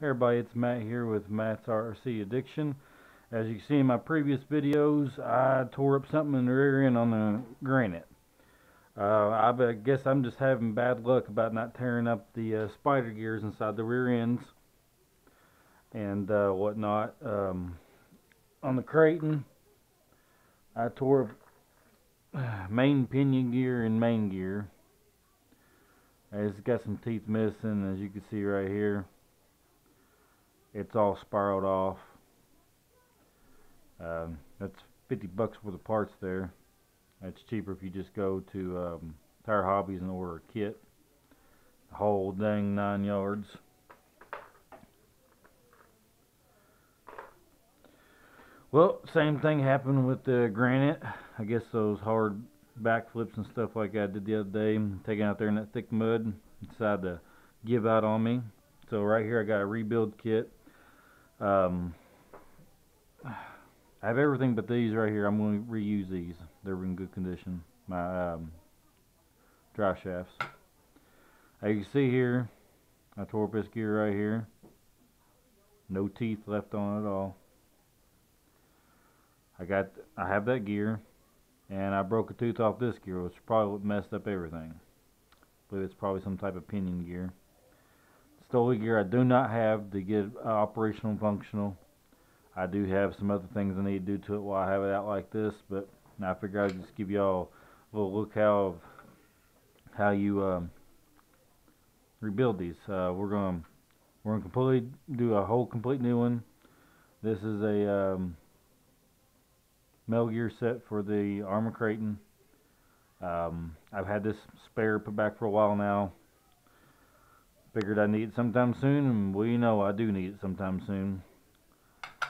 Hey everybody, it's Matt here with Matt's RC Addiction. As you can see in my previous videos, I tore up something in the rear end on the Granite. I guess I'm just having bad luck about not tearing up the spider gears inside the rear ends and whatnot. On the Creighton, I tore up main pinion gear and main gear. It's got some teeth missing, as you can see right here. It's all spiraled off. That's $50 worth of parts there. It's cheaper if you just go to Tire Hobbies and order a kit. The whole dang 9 yards. Well, same thing happened with the Granite. I guess those hard backflips and stuff like I did the other day, taking out there in that thick mud, decided to give out on me. So right here I got a rebuild kit. I have everything but these right here. I'm going to reuse these. They're in good condition. My drive shafts. As you can see here, I tore up this gear right here. No teeth left on it at all. I have that gear, and I broke a tooth off this gear, which probably what messed up everything. I believe it's probably some type of pinion gear. Stoley gear I do not have to get operational and functional. I do have some other things I need to do to it while I have it out like this, but I figure I'd just give y'all a little look how you rebuild these. We're gonna completely do a whole complete new one. This is a metal gear set for the Arrma Creighton. I've had this spare put back for a while now. Figured I need it sometime soon, and well, you know I do need it sometime soon.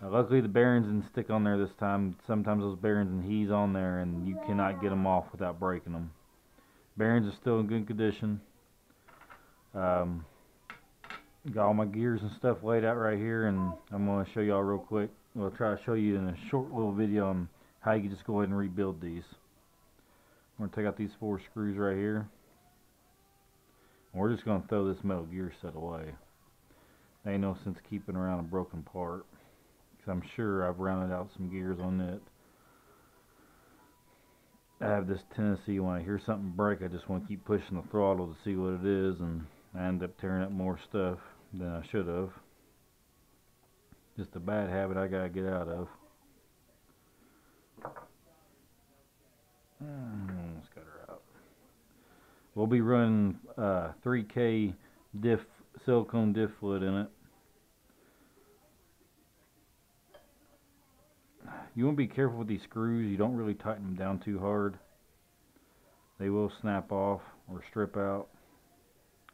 Luckily the bearings didn't stick on there this time. Sometimes those bearings and he's on there and you cannot get them off without breaking them. Bearings are still in good condition. Got all my gears and stuff laid out right here, and I'm going to show y'all real quick. I'll try to show you in a short little video on how you can just go ahead and rebuild these. I'm going to take out these 4 screws right here. And we're just going to throw this metal gear set away. There ain't no sense keeping around a broken part. I'm sure I've rounded out some gears on it. I have this tendency when I hear something break, I just want to keep pushing the throttle to see what it is, and I end up tearing up more stuff than I should have. Just a bad habit I gotta get out of. Let's cut her out. We'll be running 3K Diff silicone diff fluid in it. You want to be careful with these screws. You don't really tighten them down too hard. They will snap off or strip out.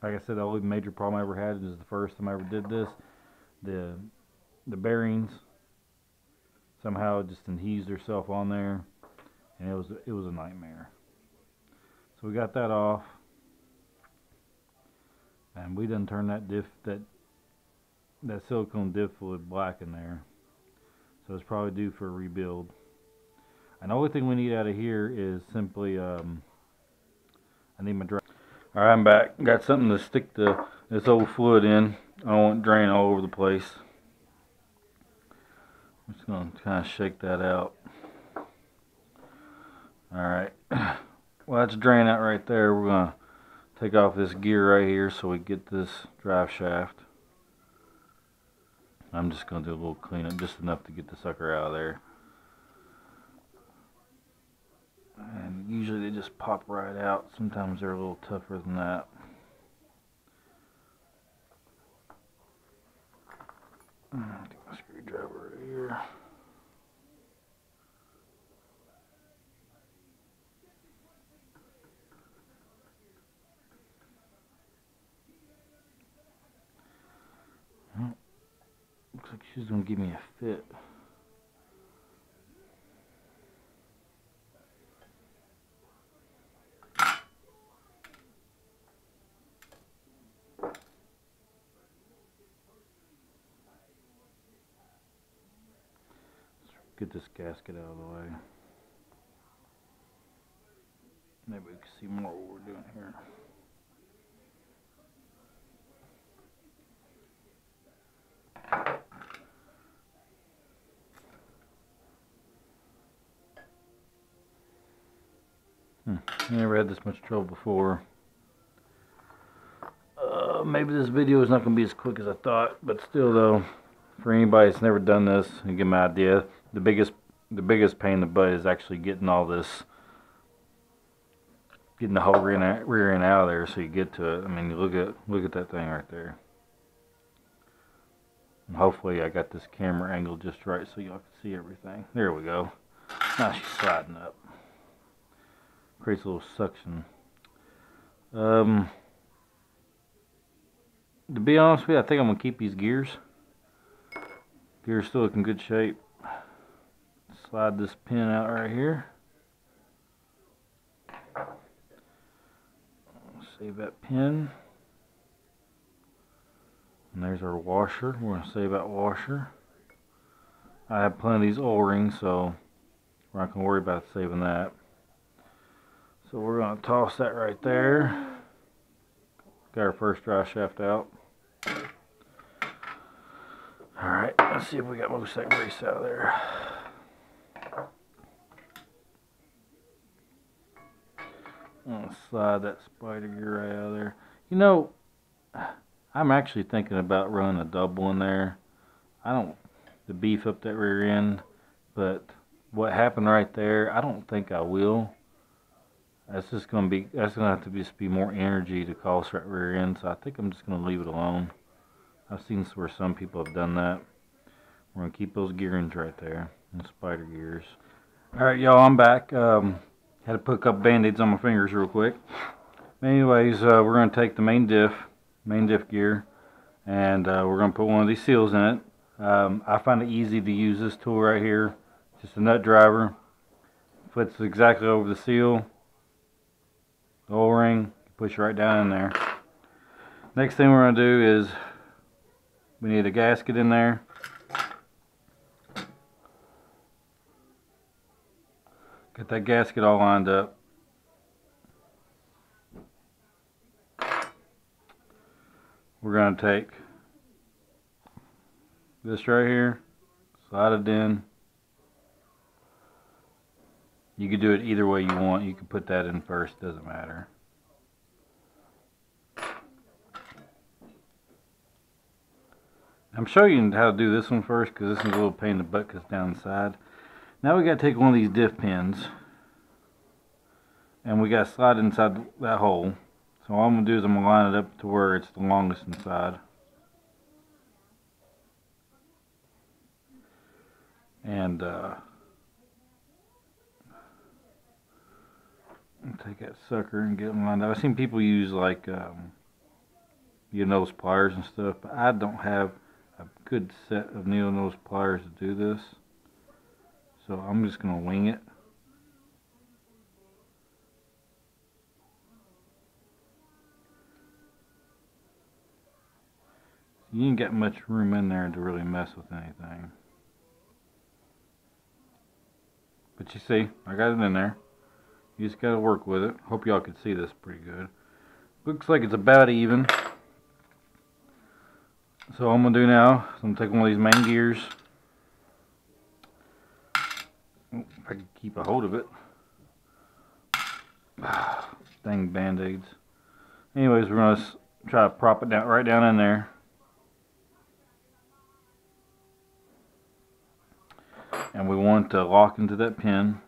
Like I said, the only major problem I ever had is the first time I ever did this. The bearings somehow just adhesed themselves on there, and it was a nightmare. So we got that off, and we done turned that silicone diff fluid black in there. So it's probably due for a rebuild. And the only thing we need out of here is simply, I need my drain. Alright, I'm back. Got something to stick this old fluid in. I don't want it drain all over the place. I'm just going to kind of shake that out. Alright. Well, that's drain out right there. We're going to take off this gear right here so we get this drive shaft. I'm just going to do a little cleanup, just enough to get the sucker out of there. And usually they just pop right out. Sometimes they're a little tougher than that. Take my screwdriver right here. Looks like she's going to give me a fit. Let's get this gasket out of the way. Maybe we can see more what we're doing here. Never had this much trouble before. Maybe this video is not going to be as quick as I thought, but still though, for anybody that's never done this, you get my idea. The biggest pain in the butt is actually getting all this, getting the whole rear end out of there so you get to it. I mean, look at that thing right there. And hopefully I got this camera angle just right so y'all can see everything. There we go. Now she's sliding up. Creates a little suction. To be honest with you, I think I'm going to keep these gears. Gears still look in good shape. Slide this pin out right here. Save that pin. And there's our washer. We're going to save that washer. I have plenty of these O-rings, so we're not going to worry about saving that. So we're going to toss that right there. Got our first dry shaft out. Alright, let's see if we got most of that grease out of there. I'm going to slide that spider gear right out of there. You know, I'm actually thinking about running a double in there. To beef up that rear end, but what happened right there, I don't think I will. That's going to have to just be more energy to cost that rear end, so I think I'm just going to leave it alone. I've seen where some people have done that. We're going to keep those gearings right there, and spider gears. Alright y'all, I'm back. Had to put a couple band-aids on my fingers real quick. Anyways, we're going to take the main diff gear, and we're going to put one of these seals in it. I find it easy to use this tool right here. Just a nut driver. Fits exactly over the seal. The O-ring, push right down in there. Next thing we're going to do is we need a gasket in there. Get that gasket all lined up. We're going to take this right here, slide it in. You can do it either way you want. You can put that in first, doesn't matter. I'm showing you how to do this one first because this is a little pain in the butt because it's down the side. Now we got to take one of these diff pins and we got to slide inside that hole. So all I'm going to do is I'm going to line it up to where it's the longest inside. And take that sucker and get them lined up. I've seen people use like needle nose pliers and stuff, but I don't have a good set of needle nose pliers to do this, so I'm just going to wing it. You ain't got much room in there to really mess with anything. But you see, I got it in there. You just got to work with it. Hope y'all can see this pretty good. Looks like it's about even. So what I'm going to do now is I'm going to take one of these main gears. If I can keep a hold of it. Dang band-aids. Anyways, we're going to try to prop it down right down in there. And we want to lock into that pin.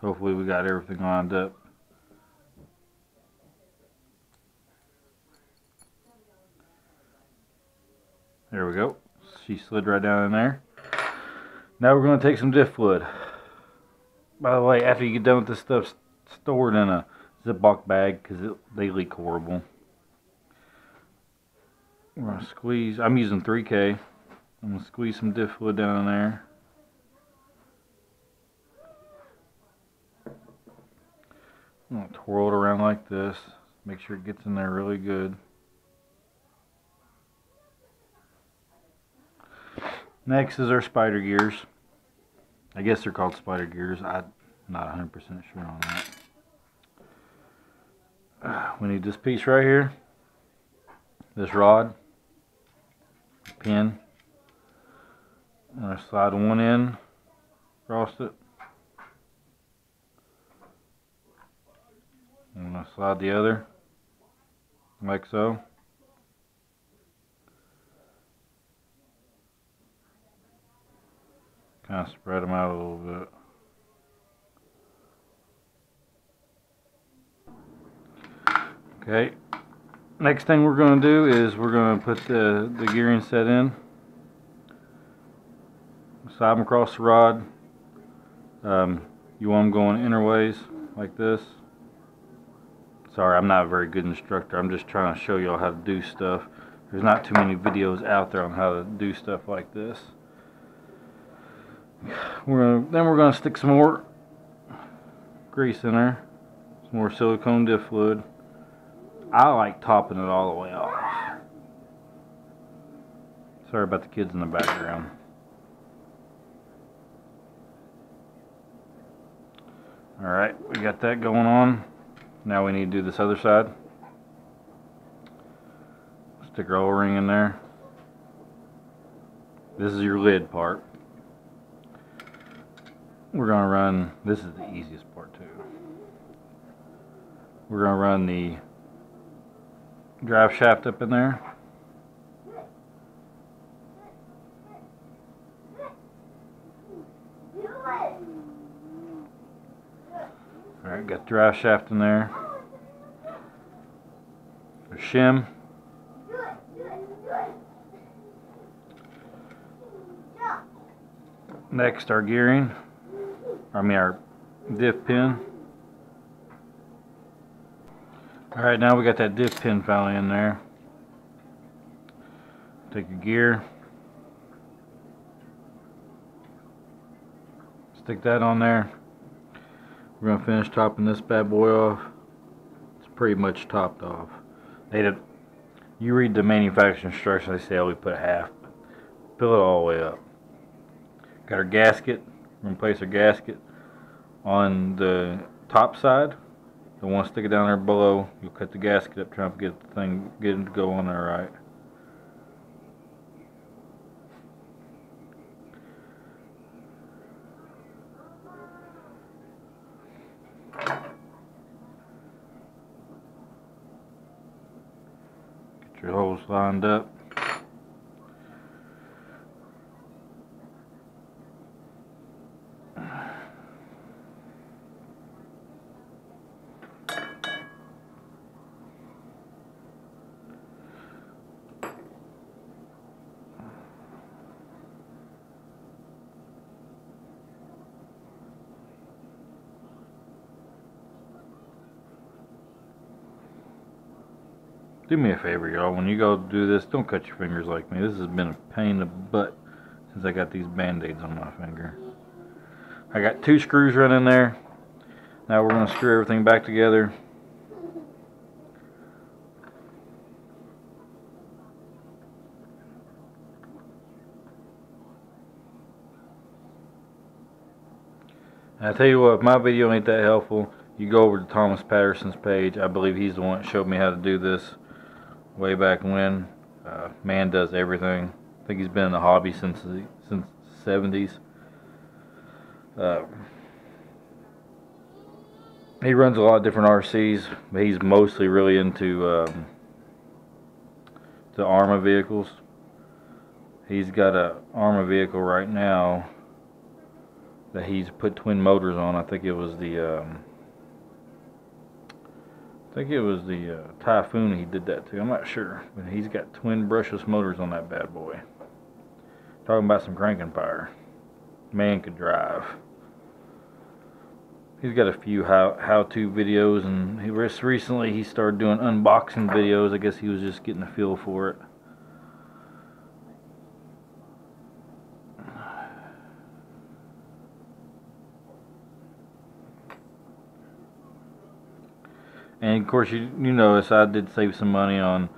Hopefully we got everything lined up. There we go. She slid right down in there. Now we're going to take some diff fluid. By the way, after you get done with this stuff, store it in a Ziploc bag because they leak horrible. We're going to squeeze. I'm using 3K. I'm going to squeeze some diff fluid down in there. I'm going to twirl it around like this. Make sure it gets in there really good. Next is our spider gears. I guess they're called spider gears. I'm not 100% sure on that. We need this piece right here. This rod. Pin. I'm going to slide one in across it. I'm going to slide the other like so. Kind of spread them out a little bit. Okay, next thing we're going to do is we're going to put the gearing set in. Slide them across the rod. You want them going interways like this. Sorry, I'm not a very good instructor. I'm just trying to show y'all how to do stuff. There's not too many videos out there on how to do stuff like this. Then we're gonna stick some more grease in there. Some more silicone diff fluid. I like topping it all the way off. Sorry about the kids in the background. Alright, we got that going on. Now we need to do this other side. Stick our O-ring in there. This is your lid part. We're going to run, this is the easiest part too. We're going to run the drive shaft up in there. Alright, got the drive shaft in there. The shim. Next, our gearing. Our diff pin. Alright, now we got that diff pin finally in there. Take a gear. Stick that on there. We're going to finish topping this bad boy off. It's pretty much topped off. You read the manufacturing instructions, they say we put half. Fill it all the way up. Got our gasket. We're going to place our gasket on the top side. Don't want to stick it down there below. You'll cut the gasket up, trying to get the thing, get it to go on there right. Get your holes lined up. Do me a favor, y'all. When you go do this, don't cut your fingers like me. This has been a pain in the butt since I got these band-aids on my finger. I got 2 screws running there. Now we're going to screw everything back together. And I tell you what, if my video ain't that helpful, you go over to Thomas Patterson's page. I believe he's the one that showed me how to do this way back when. Man does everything. I think he's been in the hobby since the 70s. He runs a lot of different RCs, but he's mostly really into the Arrma vehicles. He's got a Arrma vehicle right now that he's put twin motors on. I think it was the Typhoon he did that to. I'm not sure, but he's got twin brushless motors on that bad boy. Talking about some cranking power. Man could drive. He's got a few how-to videos, and recently he started doing unboxing videos. I guess he was just getting a feel for it. And of course, you notice I did save some money on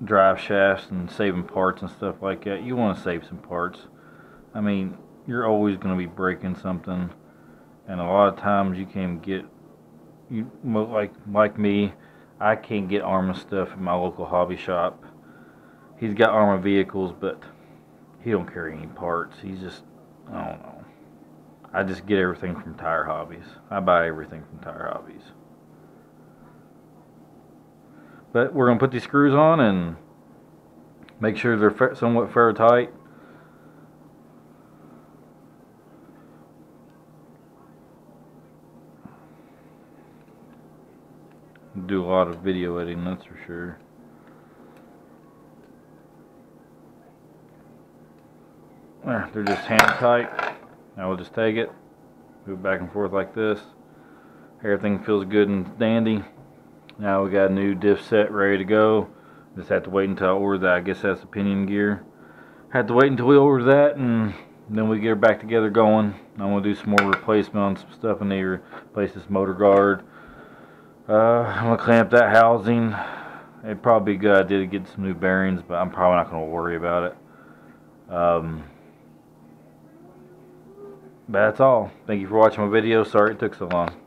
drive shafts and saving parts and stuff like that. You want to save some parts. I mean, you're always going to be breaking something, and a lot of times you can't get, like me, I can't get Arrma stuff at my local hobby shop. He's got Arrma vehicles, but he don't carry any parts. He's just, I don't know. I just get everything from Tire Hobbies. I buy everything from Tire Hobbies. But we're going to put these screws on and make sure they're somewhat fair tight. Do a lot of video editing, that's for sure. There, they're just hand tight. Now we'll just take it, move back and forth like this. Everything feels good and dandy. Now we got a new diff set ready to go. Just have to wait until I order that. I guess that's the pinion gear. Had to wait until we order that, and then we get her back together going. I'm gonna do some more replacement on some stuff. I need to replace this motor guard. I'm gonna clamp that housing. It'd probably be a good idea to get some new bearings, but I'm probably not gonna worry about it. But that's all. Thank you for watching my video. Sorry it took so long.